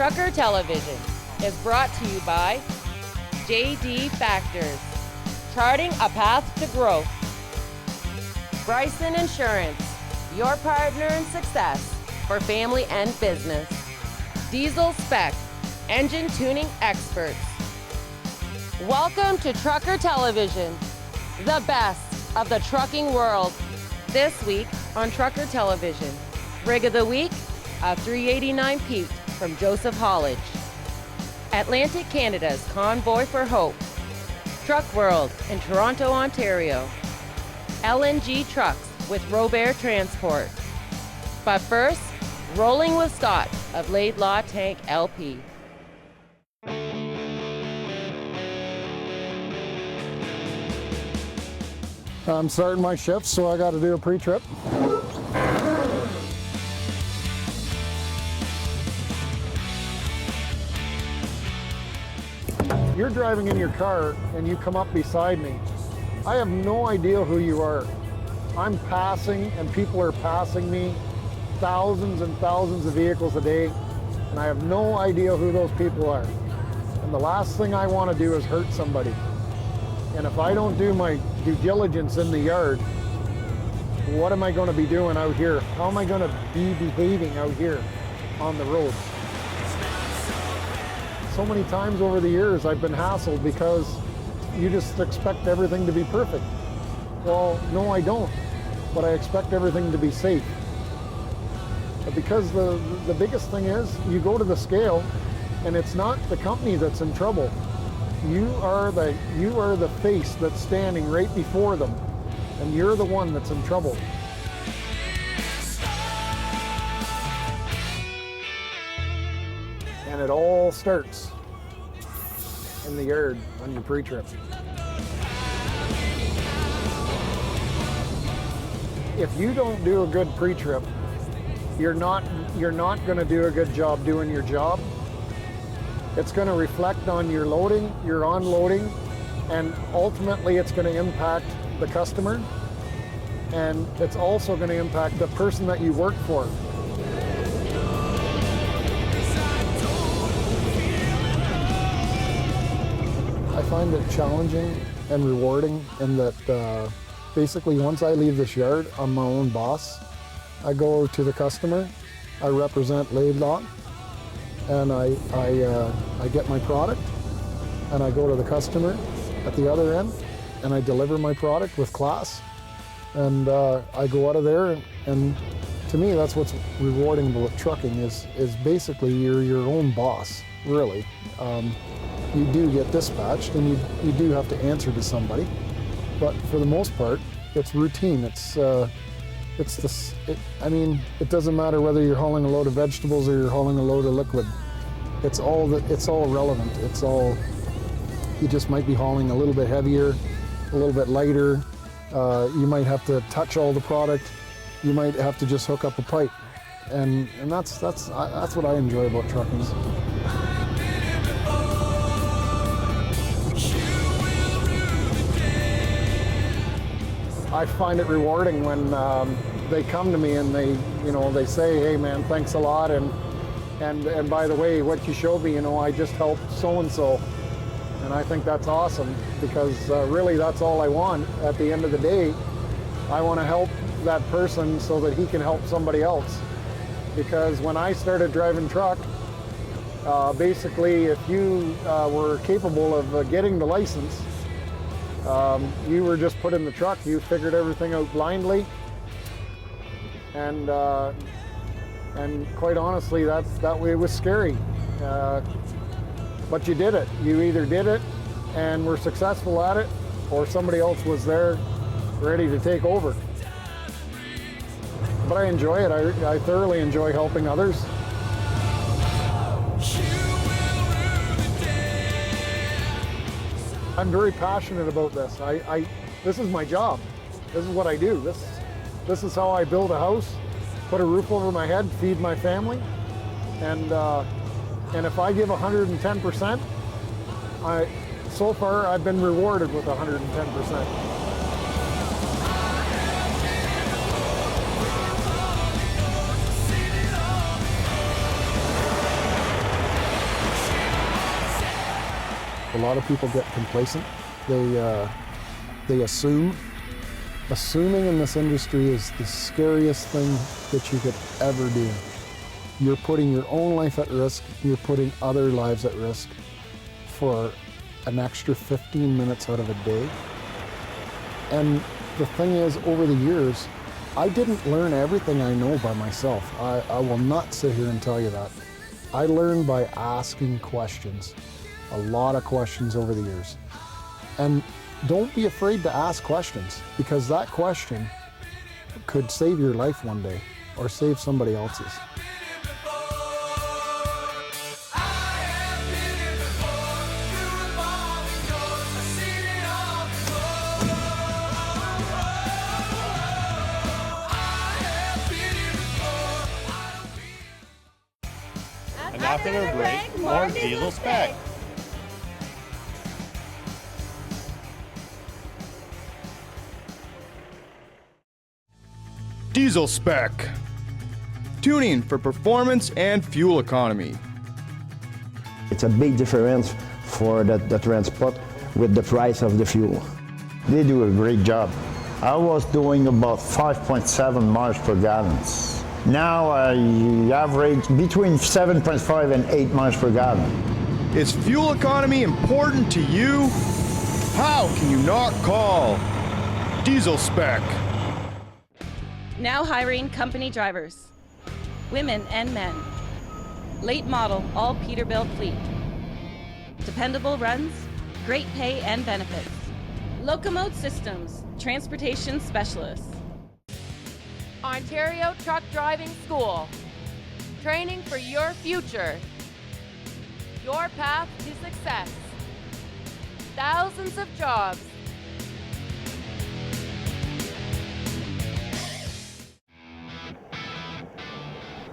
Trucker Television is brought to you by JD Factors, charting a path to growth. Bryson Insurance, your partner in success for family and business. Diesel Spec, engine tuning experts. Welcome to Trucker Television, the best of the trucking world. This week on Trucker Television, Rig of the Week, a 389 Pete from Joseph Haulage. Atlantic Canada's Convoy for Hope. Truck World in Toronto, Ontario. LNG trucks with Robert Transport. But first, Rolling with Scott of LAIDLAW Tank LP. I'm starting my shift, so I got to do a pre-trip. You're driving in your car and you come up beside me. I have no idea who you are. I'm passing and people are passing me, thousands and thousands of vehicles a day, and I have no idea who those people are. And the last thing I want to do is hurt somebody. And if I don't do my due diligence in the yard, what am I going to be doing out here? How am I going to be behaving out here on the road? So many times over the years I've been hassled because you just expect everything to be perfect. Well, no, I don't, but I expect everything to be safe. But because the biggest thing is you go to the scale and it's not the company that's in trouble. You are the face that's standing right before them, and you're the one that's in trouble. And it all starts in the yard on your pre-trip. If you don't do a good pre-trip, you're not going to do a good job doing your job. It's going to reflect on your loading, your unloading, and ultimately it's going to impact the customer, and it's also going to impact the person that you work for. I find it challenging and rewarding in that basically once I leave this yard, I'm my own boss. I go to the customer, I represent LAIDLAW, and I get my product, and I go to the customer at the other end, and I deliver my product with class, and I go out of there, and to me that's what's rewarding about trucking is basically you're your own boss, really. You do get dispatched, and you do have to answer to somebody, but for the most part, it's routine. It doesn't matter whether you're hauling a load of vegetables or you're hauling a load of liquid. It's all relevant. You just might be hauling a little bit heavier, a little bit lighter. You might have to touch all the product. You might have to just hook up a pipe, and that's what I enjoy about trucking. I find it rewarding when they come to me and they say, "Hey man, thanks a lot, and by the way, what you showed me, I just helped so and so," and I think that's awesome because really that's all I want. At the end of the day, I want to help that person so that he can help somebody else. Because when I started driving truck, basically, if you were capable of getting the license, you were just put in the truck. You figured everything out blindly, and quite honestly, that way was scary. But you did it. You either did it and were successful at it, or somebody else was there ready to take over. But I enjoy it. I thoroughly enjoy helping others. I'm very passionate about this. This is my job. This is what I do. This is how I build a house, put a roof over my head, feed my family, and if I give 110%, so far I've been rewarded with 110%. A lot of people get complacent. They assume. Assuming in this industry is the scariest thing that you could ever do. You're putting your own life at risk, you're putting other lives at risk for an extra 15 minutes out of a day. And the thing is, over the years, I didn't learn everything I know by myself. I will not sit here and tell you that. I learned by asking questions, a lot of questions over the years. And don't be afraid to ask questions, because that question could save your life one day or save somebody else's. And after the break, more diesel spec. Diesel spec. Tuning for performance and fuel economy. It's a big difference for the transport with the price of the fuel. They do a great job. I was doing about 5.7 miles per gallon. Now I average between 7.5 and 8 miles per gallon. Is fuel economy important to you? How can you not call Diesel spec? Now hiring company drivers, women and men. Late model, all Peterbilt fleet. Dependable runs, great pay and benefits. Locomotive Systems, transportation specialists. Ontario Truck Driving School. Training for your future. Your path to success. Thousands of jobs.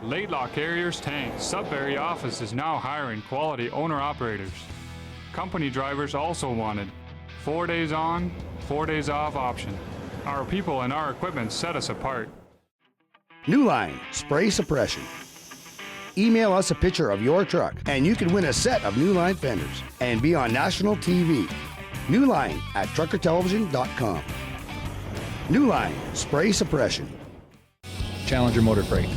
LAIDLAW Carriers Tank Sudbury office is now hiring quality owner-operators. Company drivers also wanted. 4 days on, 4 days off option. Our people and our equipment set us apart. New Line Spray Suppression. Email us a picture of your truck and you can win a set of New Line fenders and be on national TV. New Line at truckertelevision.com. New Line Spray Suppression. Challenger Motor Freight.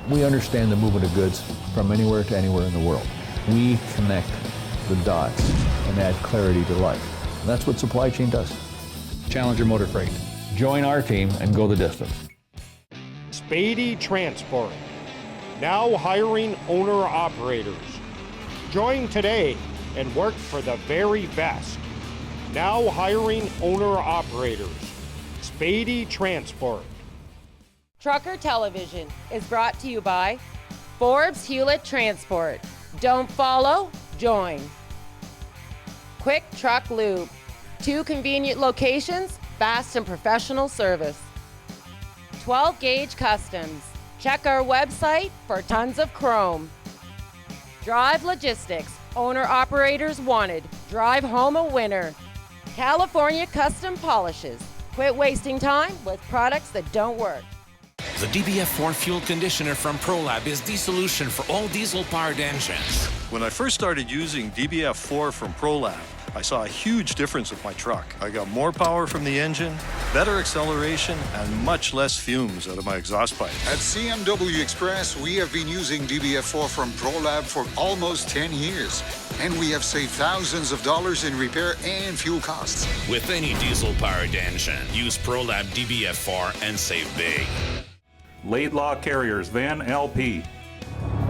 We understand the movement of goods from anywhere to anywhere in the world. We connect the dots and add clarity to life. And that's what supply chain does. Challenger Motor Freight. Join our team and go the distance. Spady Transport. Now hiring owner-operators. Join today and work for the very best. Now hiring owner-operators. Spady Transport. Trucker Television is brought to you by Forbes Hewlett Transport. Don't follow, join. Quick Truck Lube. 2 convenient locations, fast and professional service. 12 Gauge Customs. Check our website for tons of chrome. Drive Logistics. Owner-operators wanted. Drive home a winner. California Custom Polishes. Quit wasting time with products that don't work. The DBF4 fuel conditioner from ProLab is the solution for all diesel-powered engines. When I first started using DBF4 from ProLab, I saw a huge difference with my truck. I got more power from the engine, better acceleration, and much less fumes out of my exhaust pipe. At CMW Express, we have been using DBF4 from ProLab for almost 10 years, and we have saved thousands of dollars in repair and fuel costs. With any diesel-powered engine, use ProLab DBF4 and save big. LAIDLAW Carriers, Van LP.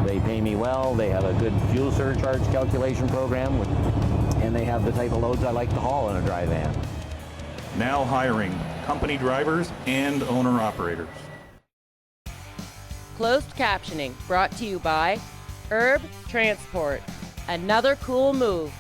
They pay me well, they have a good fuel surcharge calculation program, and they have the type of loads I like to haul in a dry van. Now hiring company drivers and owner-operators. Closed captioning brought to you by Herb Transport. Another cool move.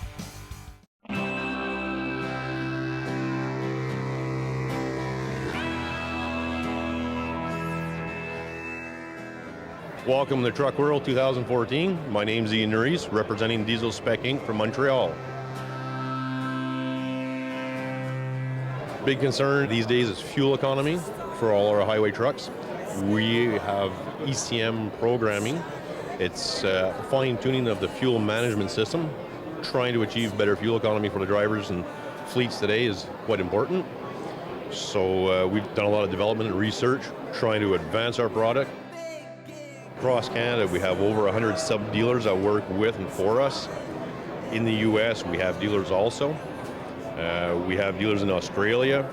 Welcome to Truck World 2014. My name's Ian Norris, representing Diesel Spec Inc. from Montreal. Big concern these days is fuel economy for all our highway trucks. We have ECM programming. It's fine-tuning of the fuel management system trying to achieve better fuel economy for the drivers and fleets today is quite important. So we've done a lot of development and research trying to advance our product. Across Canada, we have over 100 sub-dealers that work with and for us. In the US, we have dealers also. We have dealers in Australia,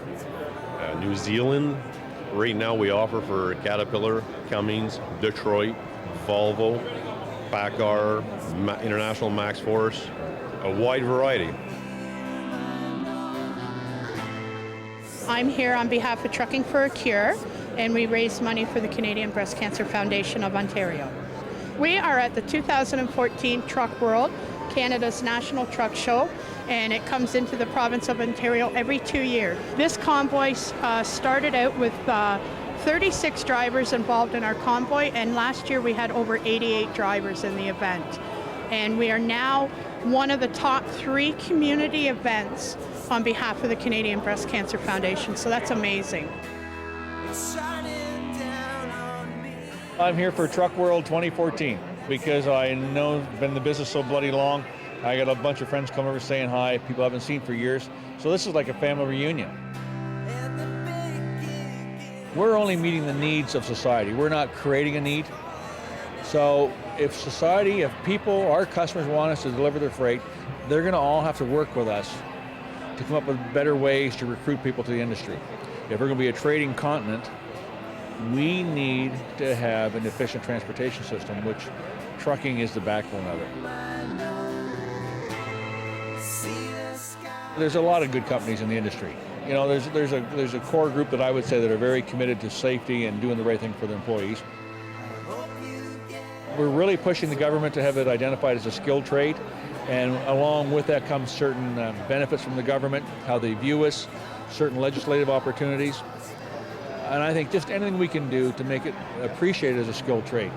New Zealand. Right now we offer for Caterpillar, Cummins, Detroit, Volvo, PACCAR, International Max Force, a wide variety. I'm here on behalf of Trucking for a Cure, and we raise money for the Canadian Breast Cancer Foundation of Ontario. We are at the 2014 Truck World, Canada's national truck show, and it comes into the province of Ontario every 2 years. This convoy started out with 36 drivers involved in our convoy, and last year we had over 88 drivers in the event. And we are now one of the top 3 community events on behalf of the Canadian Breast Cancer Foundation, so that's amazing. I'm here for Truck World 2014 because I know I've been in the business so bloody long. I got a bunch of friends come over saying hi, people I haven't seen for years. So this is like a family reunion. We're only meeting the needs of society. We're not creating a need. So if society, if people, our customers want us to deliver their freight, they're going to all have to work with us to come up with better ways to recruit people to the industry. If we're going to be a trading continent, we need to have an efficient transportation system, which trucking is the backbone of it. There's a lot of good companies in the industry. You know, there's a core group that I would say that are very committed to safety and doing the right thing for their employees. We're really pushing the government to have it identified as a skilled trade, and along with that comes certain benefits from the government, how they view us, certain legislative opportunities, and I think just anything we can do to make it appreciated as a skilled trade.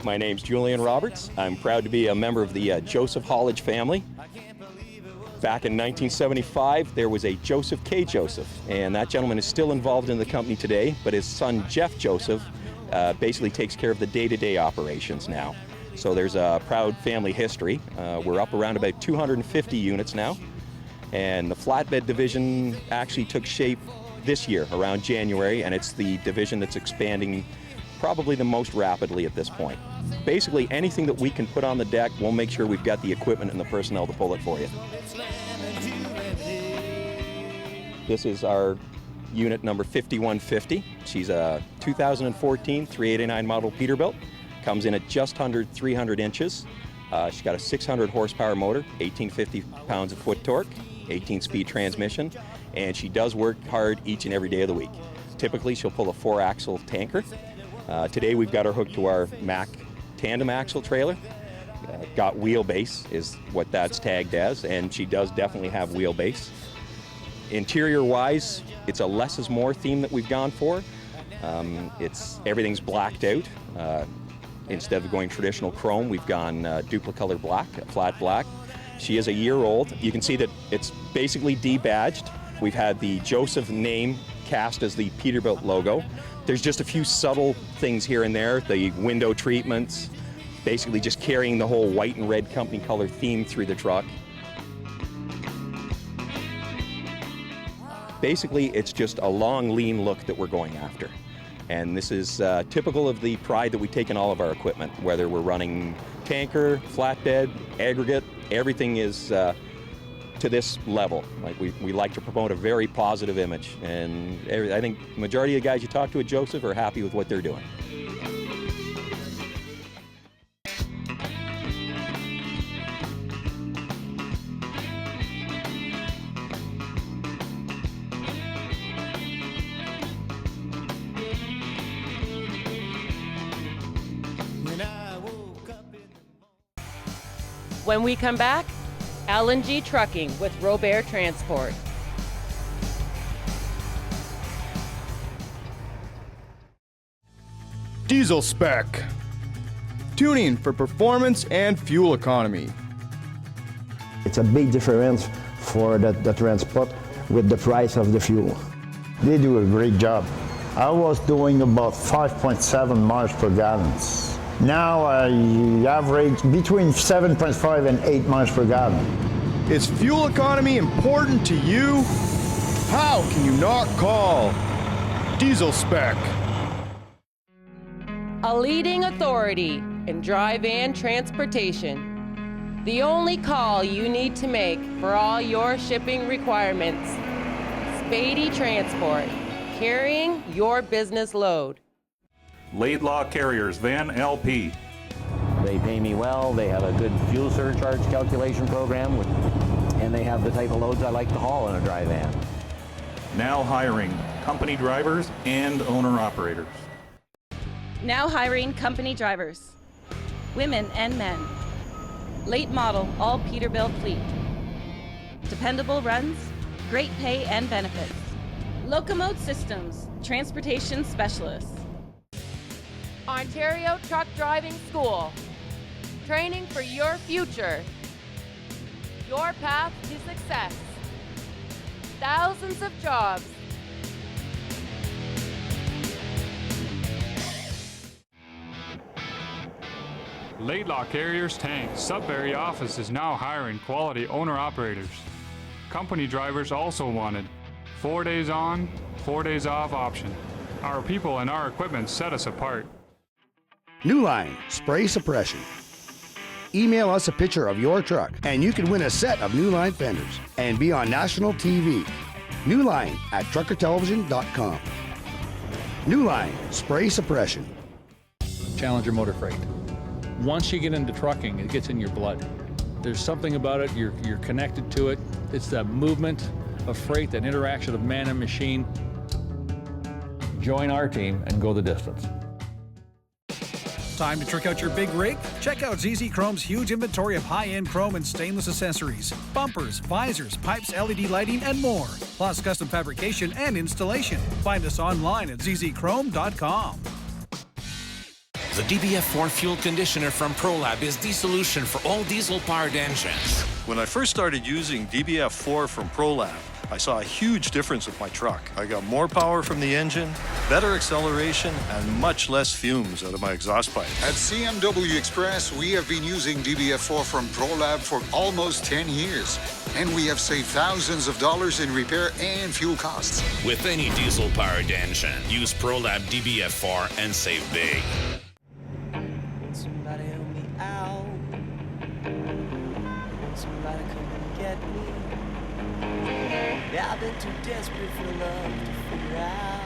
My name's Julian Roberts. I'm proud to be a member of the Joseph Haulage family. Back in 1975, there was a Joseph K. Joseph, and that gentleman is still involved in the company today, but his son Jeff Joseph basically takes care of the day-to-day operations now. So there's a proud family history. We're up around about 250 units now, and the flatbed division actually took shape this year around January, and it's the division that's expanding probably the most rapidly at this point. Basically, anything that we can put on the deck, we'll make sure we've got the equipment and the personnel to pull it for you. This is our unit number 5150. She's a 2014 389 model Peterbilt. Comes in at just under 300 inches. She's got a 600 horsepower motor, 1850 pounds of foot torque, 18-speed transmission, and she does work hard each and every day of the week. Typically, she'll pull a 4-axle tanker. Today we've got her hooked to our Mack tandem axle trailer. Got wheelbase is what that's tagged as, and she does definitely have wheelbase. Interior wise, it's a less is more theme that we've gone for. Everything's blacked out. Instead of going traditional chrome, we've gone duplicolor black, flat black. She is a year old. You can see that it's basically debadged. We've had the Joseph name cast as the Peterbilt logo. There's just a few subtle things here and there, the window treatments, basically just carrying the whole white and red company color theme through the truck. Basically, it's just a long, lean look that we're going after. And this is typical of the pride that we take in all of our equipment, whether we're running tanker, flatbed, aggregate, everything is to this level. Like we like to promote a very positive image, and I think the majority of the guys you talk to at Joseph are happy with what they're doing. When we come back, LNG trucking with Robert Transport. Diesel spec. Tuning for performance and fuel economy. It's a big difference for the transport with the price of the fuel. They do a great job. I was doing about 5.7 miles per gallon. Now I average between 7.5 and 8 miles per gallon. Is fuel economy important to you? How can you not call Diesel Spec? A leading authority in dry van transportation. The only call you need to make for all your shipping requirements. Spady Transport, carrying your business load. LAIDLAW Carriers Van LP. They pay me well, they have a good fuel surcharge calculation program, and they have the type of loads I like to haul in a dry van. Now hiring company drivers and owner-operators. Now hiring company drivers, women and men. Late model, all Peterbilt fleet. Dependable runs, great pay and benefits. Locomote Systems, transportation specialists. Ontario Truck Driving School. Training for your future. Your path to success. Thousands of jobs. LAIDLAW Carriers Tank Sudbury office is now hiring quality owner-operators. Company drivers also wanted. 4 days on, 4 days off option. Our people and our equipment set us apart. New Line Spray Suppression. Email us a picture of your truck and you can win a set of New Line fenders and be on national TV. New Line at truckertelevision.com. New Line Spray Suppression. Challenger Motor Freight. Once you get into trucking, it gets in your blood. There's something about it, you're connected to it. It's that movement of freight, that interaction of man and machine. Join our team and go the distance. Time to trick out your big rig? Check out ZZ Chrome's huge inventory of high-end chrome and stainless accessories, bumpers, visors, pipes, LED lighting, and more. Plus custom fabrication and installation. Find us online at zzchrome.com. The DBF4 fuel conditioner from ProLab is the solution for all diesel-powered engines. When I first started using DBF4 from ProLab, I saw a huge difference with my truck. I got more power from the engine, better acceleration, and much less fumes out of my exhaust pipe. At CMW Express, we have been using DBF4 from ProLab for almost 10 years, and we have saved thousands of dollars in repair and fuel costs. With any diesel-powered engine, use ProLab DBF4 and save big. Somebody help me out. Somebody come and get me. Yeah, I've been too desperate for love to figure out.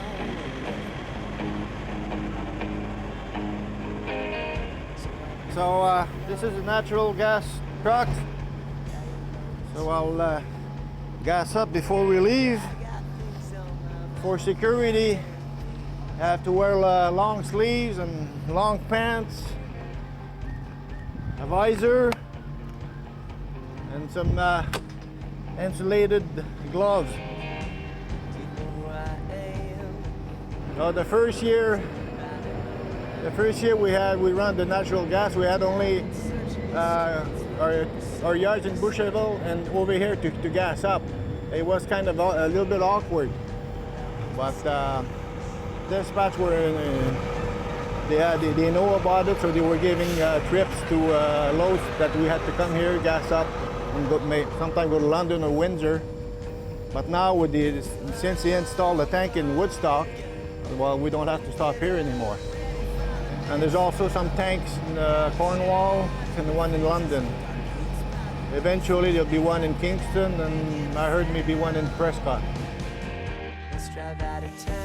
So this is a natural gas truck. So I'll gas up before we leave. For security, I have to wear long sleeves and long pants, a visor, and some insulated gloves. So the first year we run the natural gas. We had only our yards in Boucherville and over here to gas up. It was kind of a little bit awkward, but dispatch they know about it, so they were giving trips to Lowe's that we had to come here, gas up, and sometimes go to London or Windsor. But now since they installed the tank in Woodstock, well, we don't have to stop here anymore. And there's also some tanks in Cornwall and the one in London. Eventually there'll be one in Kingston, and I heard maybe one in Prescott. Let's drive out of town.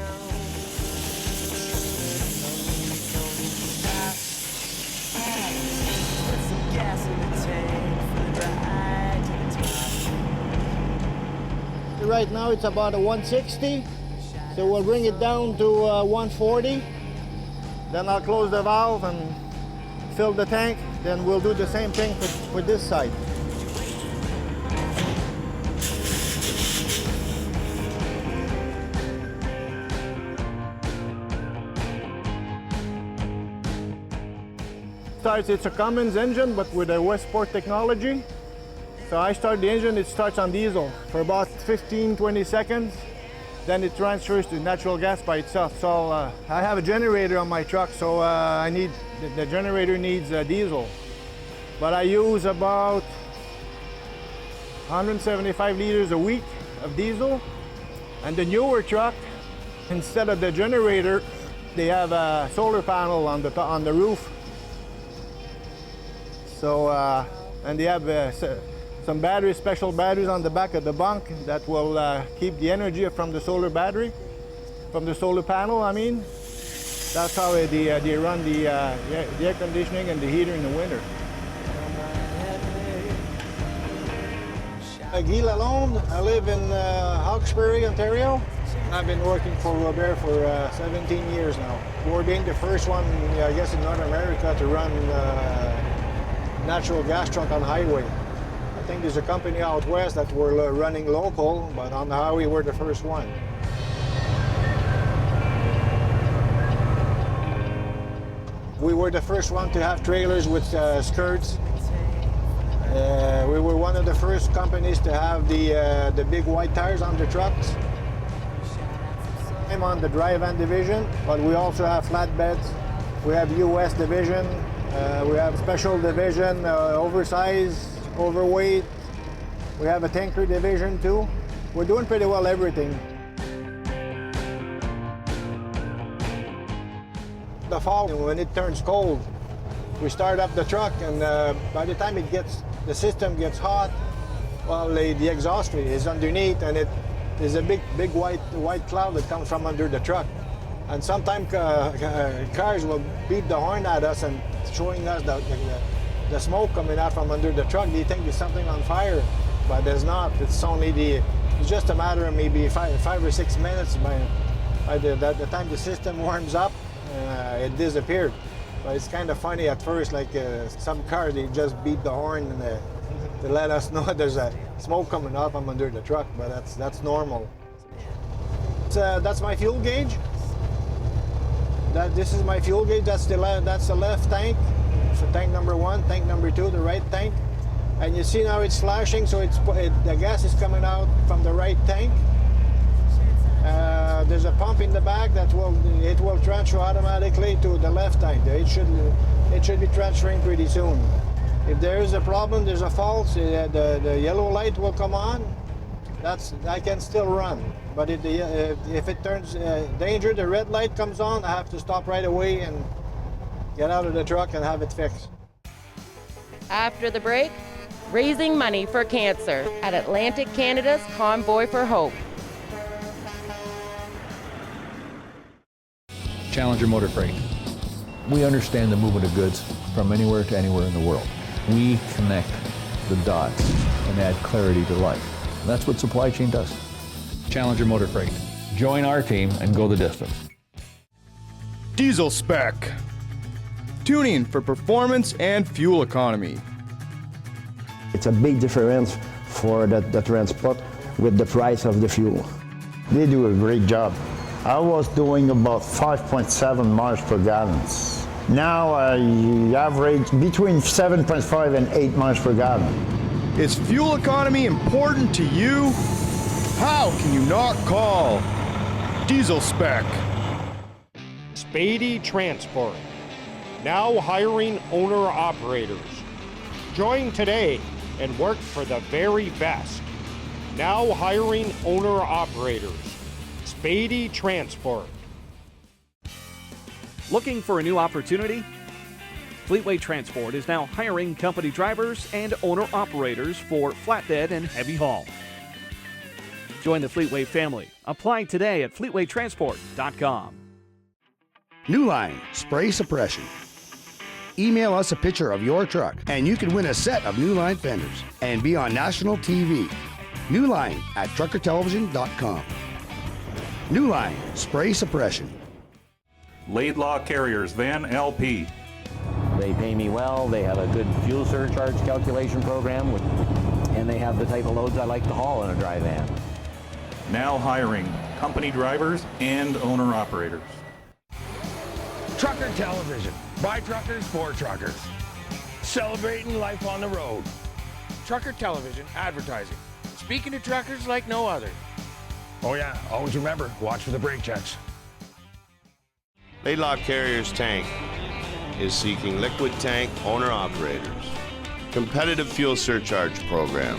Put some gas in the tank for the ride to the top. Right now it's about a 160, so we'll bring it down to 140. Then I'll close the valve and fill the tank. then we'll do the same thing for this side. It's a Cummins engine, but with a Westport technology. So I start the engine, it starts on diesel for about 15-20 seconds. Then it transfers to natural gas by itself. So I have a generator on my truck, so the generator needs diesel. But I use about 175 liters a week of diesel. And the newer truck, instead of the generator, they have a solar panel on the roof. So, and they have some batteries, special batteries on the back of the bunk that will keep the energy from the solar battery, from the solar panel, I mean. That's how they run the air conditioning and the heater in the winter. Guy Lalonde, I live in Hawkesbury, Ontario. I've been working for Robert for 17 years now. We're being the first one, I guess, in North America to run natural gas truck on the highway. I think there's a company out west that were running local, but on the highway we're the first one. We were the first one to have trailers with skirts. We were one of the first companies to have the big white tires on the trucks. I'm on the dry van division, but we also have flatbeds. We have US division. We have special division, oversized, overweight. We have a tanker division too. We're doing pretty well everything. The fall, when it turns cold, we start up the truck, and by the time the system gets hot, well, the exhaust is underneath, and it is a big white cloud that comes from under the truck. And sometimes cars will beep the horn at us and showing us the smoke coming out from under the truck. They think there's something on fire, but there's not. It's only it's just a matter of maybe five or 6 minutes. By the time the system warms up, it disappeared. But it's kind of funny at first, like some cars, they just beat the horn and to let us know there's a smoke coming out from under the truck, but that's normal. That's my fuel gauge. This is my fuel gauge. That's the left tank. So tank number 1, tank number 2, the right tank. And you see now it's flashing, so the gas is coming out from the right tank. There's a pump in the back that will transfer automatically to the left tank. It should be transferring pretty soon. If there is a problem, there's a fault, the yellow light will come on. I can still run. But if it turns danger, the red light comes on, I have to stop right away and get out of the truck and have it fixed. After the break, raising money for cancer at Atlantic Canada's Convoy for Hope. Challenger Motor Freight. We understand the movement of goods from anywhere to anywhere in the world. We connect the dots and add clarity to life. And that's what supply chain does. Challenger Motor Freight. Join our team and go the distance. Diesel spec. Tuning for performance and fuel economy. It's a big difference for the transport with the price of the fuel. They do a great job. I was doing about 5.7 miles per gallon. Now I average between 7.5 and 8 miles per gallon. Is fuel economy important to you? How can you not call Diesel Spec? Spady Transport, now hiring owner-operators. Join today and work for the very best. Now hiring owner-operators. Spady Transport. Looking for a new opportunity? Fleetway Transport is now hiring company drivers and owner-operators for flatbed and heavy haul. Join the Fleetway family. Apply today at fleetwaytransport.com. New Line Spray Suppression. Email us a picture of your truck and you can win a set of New Line fenders and be on national TV. New Line at truckertelevision.com. New Line Spray Suppression. LAIDLAW Carriers, Van LP. They They pay me well. They have a good fuel surcharge calculation program, and they have the type of loads I like to haul in a dry van. Now hiring company drivers and owner-operators. Trucker Television, by truckers, for truckers. Celebrating life on the road. Trucker Television advertising. Speaking to truckers like no other. Oh yeah, always remember, watch for the brake checks. LAIDLAW Carriers Tank is seeking liquid tank owner-operators. Competitive fuel surcharge program.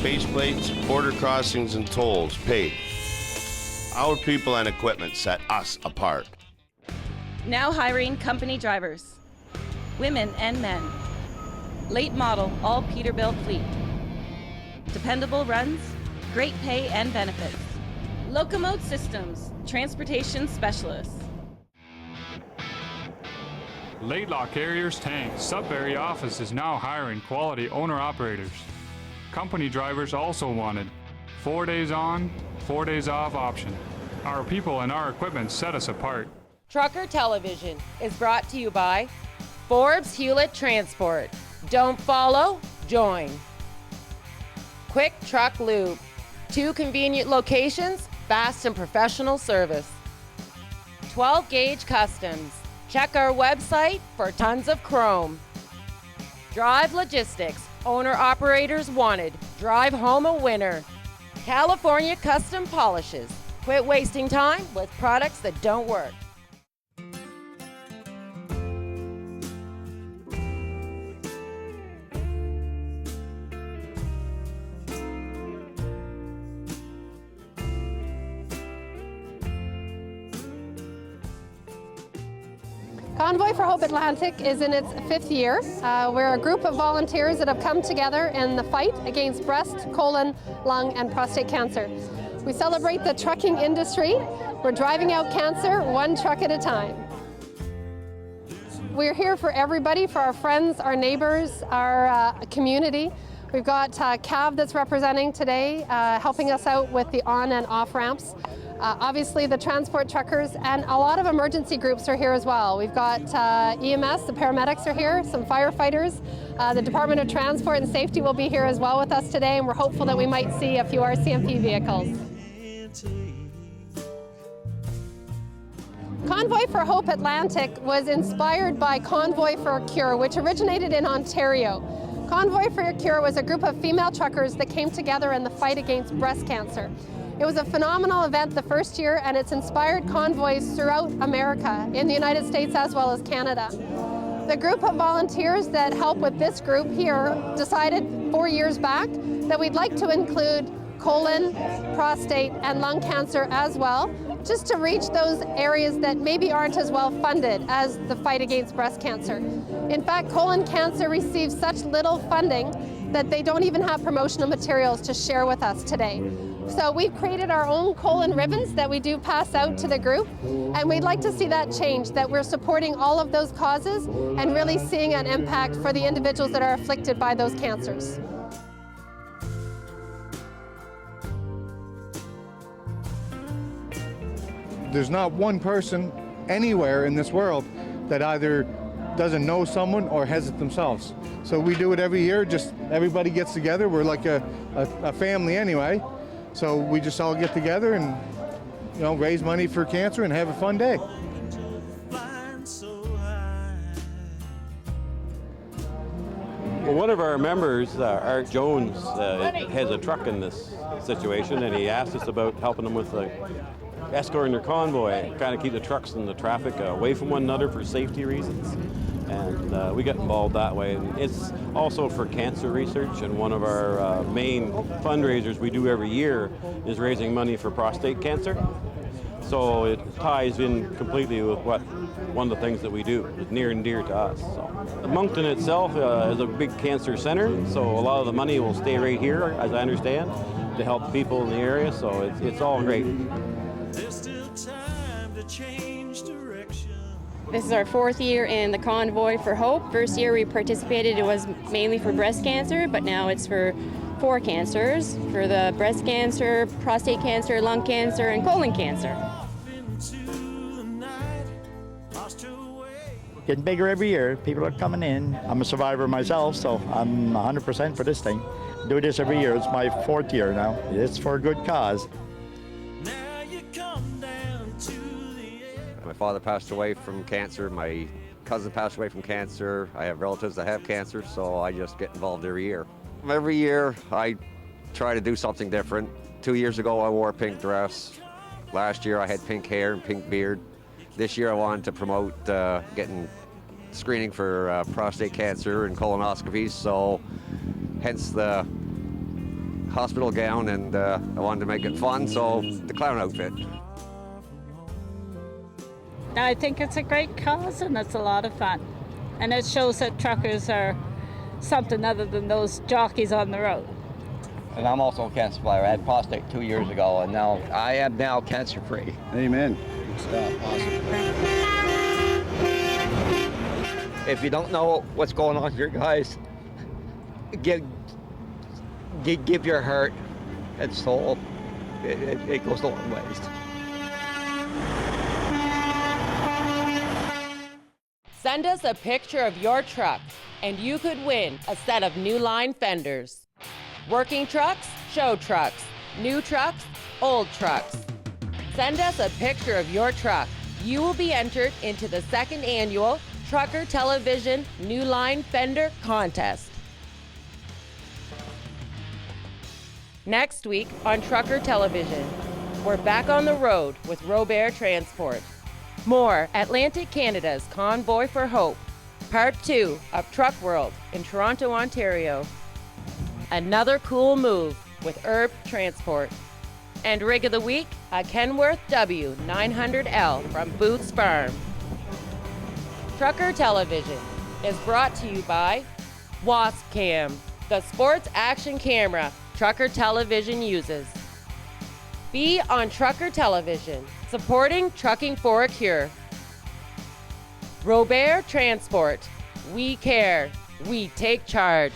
Base plates, border crossings, and tolls paid. Our people and equipment set us apart. Now hiring company drivers, women and men. Late model, all Peterbilt fleet. Dependable runs, great pay and benefits. Locomote Systems, transportation specialists. LAIDLAW Carriers Tank Sudbury office is now hiring quality owner-operators. Company drivers also wanted. 4 days on, 4 days off option. Our people and our equipment set us apart. Trucker Television is brought to you by Forbes Hewlett Transport. Don't follow, join. Quick Truck Lube. 2 convenient locations, fast and professional service. 12 Gauge Customs. Check our website for tons of chrome. Drive Logistics. Owner-operators wanted. Drive home a winner. California Custom Polishes. Quit wasting time with products that don't work. Convoy for Hope Atlantic is in its 5th year. We're a group of volunteers that have come together in the fight against breast, colon, lung, and prostate cancer. We celebrate the trucking industry. We're driving out cancer one truck at a time. We're here for everybody, for our friends, our neighbors, our community. We've got CAV that's representing today, helping us out with the on and off ramps. Obviously the transport truckers and a lot of emergency groups are here as well. We've got EMS, the paramedics are here, some firefighters. The Department of Transport and Safety will be here as well with us today, and we're hopeful that we might see a few RCMP vehicles. Convoy for Hope Atlantic was inspired by Convoy for a Cure, which originated in Ontario. Convoy for a Cure was a group of female truckers that came together in the fight against breast cancer. It was a phenomenal event the first year, and it's inspired convoys throughout America, in the United States as well as Canada. The group of volunteers that help with this group here decided 4 years back that we'd like to include colon, prostate, and lung cancer as well, just to reach those areas that maybe aren't as well funded as the fight against breast cancer. In fact, colon cancer receives such little funding that they don't even have promotional materials to share with us today. So we've created our own colon ribbons that we do pass out to the group, and we'd like to see that change, that we're supporting all of those causes and really seeing an impact for the individuals that are afflicted by those cancers. There's not one person anywhere in this world that either doesn't know someone or has it themselves. So we do it every year, just everybody gets together. We're like a family anyway. So we just all get together and, you know, raise money for cancer and have a fun day. Well, one of our members, Art Jones, has a truck in this situation, and he asked us about helping them with escorting their convoy, kind of keep the trucks and the traffic away from one another for safety reasons. And we got involved that way. And it's also for cancer research, and one of our main fundraisers we do every year is raising money for prostate cancer. So it ties in completely with what one of the things that we do. It's near and dear to us. So. Moncton itself is a big cancer center, so a lot of the money will stay right here, as I understand, to help people in the area, so it's all great. This is our 4th year in the Convoy for Hope. First year we participated, it was mainly for breast cancer, but now it's for 4 cancers, for the breast cancer, prostate cancer, lung cancer, and colon cancer. getting bigger every year. People are coming in. I'm a survivor myself, so I'm 100% for this thing. I do this every year. It's my 4th year now. It's for a good cause. My father passed away from cancer. My cousin passed away from cancer. I have relatives that have cancer, so I just get involved every year. Every year, I try to do something different. 2 years ago, I wore a pink dress. Last year, I had pink hair and pink beard. This year, I wanted to promote getting screening for prostate cancer and colonoscopies, so hence the hospital gown, and I wanted to make it fun, so the clown outfit. I think it's a great cause and it's a lot of fun. And it shows that truckers are something other than those jockeys on the road. And I'm also a cancer survivor. I had prostate 2 years ago, and now I am now cancer-free. Amen. If you don't know what's going on here, guys, give your heart and soul. It goes a long ways. Send us a picture of your truck and you could win a set of New Line fenders. Working trucks, show trucks, new trucks, old trucks. Send us a picture of your truck. You will be entered into the 2nd annual Trucker Television New Line Fender Contest. Next week on Trucker Television, we're back on the road with Robert Transport. More Atlantic Canada's Convoy for Hope, Part 2 of Truck World in Toronto, Ontario. Another cool move with Herb Transport. And Rig of the Week, a Kenworth W900L from Boots Farm. Trucker Television is brought to you by Wasp Cam, the sports action camera Trucker Television uses. Be on Trucker Television, supporting trucking for a cure. Robert Transport, we care, we take charge.